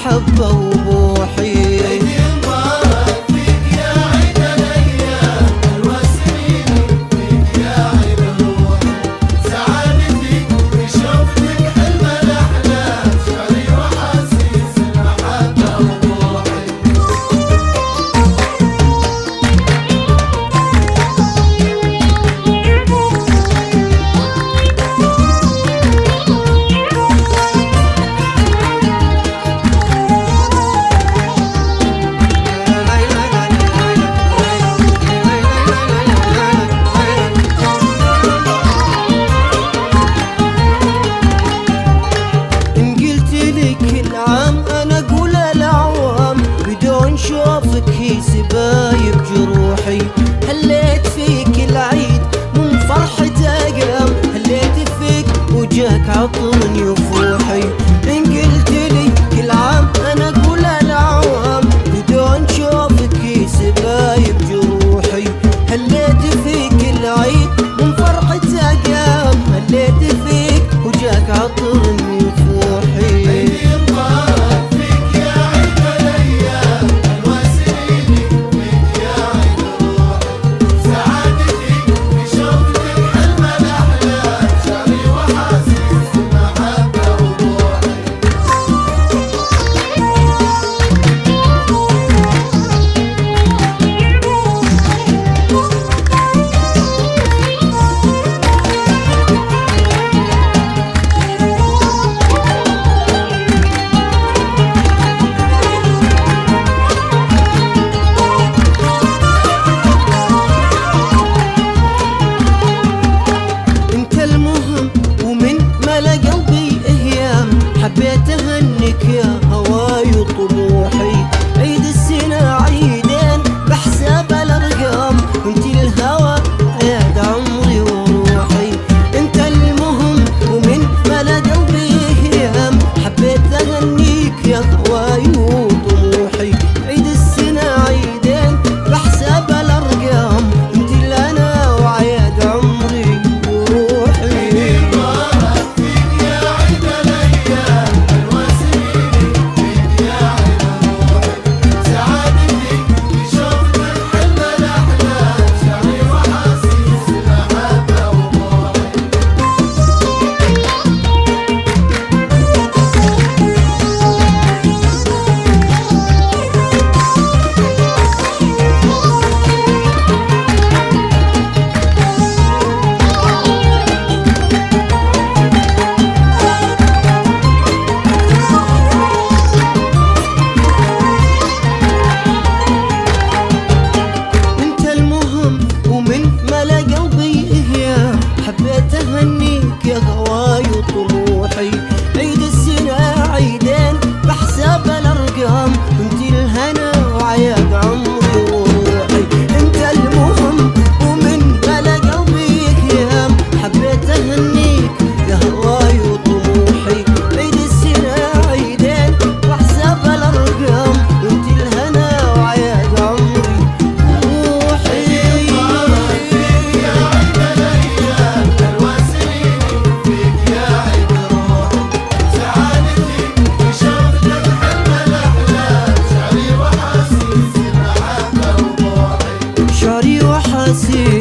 المحبة وبوحي. شوفك سبايب جروحي، هليت فيك العيد من فرحة أقام، هليت فيك وجاك عطرني وفوحي. إن قلت لي كل عام أنا أقول العوام، بدون شوفك سبايب جروحي، هليت فيك العيد من فرحة أقام، هليت فيك وجاك عطرني وفوحي. حبيت أهنك يا هواي وطموحي، عيد السنة عيدين بحساب الأرقام، وانتي الهوى عيد عمري وروحي. انت المهم ومن ملا قلبي هيام، حبيت أهنيك يا هواي وطموحي، عيد السنة عيدين بحساب الأرقام، انتي اللي أنا وعيد عمري وروحي. حبيت أهنيك يا هواي وطموحي، عيد السنة عيدين بحساب الأرقام، انتي الهنا وعياد عمري وروحي. انت المهم ومن ملا قلبي هيام، حبيت أهنيك يا هواي وطموحي، عيد السنة عيدين بحساب الأرقام، انتي الهنا وعياد عمري وروحي. شعري وحاسي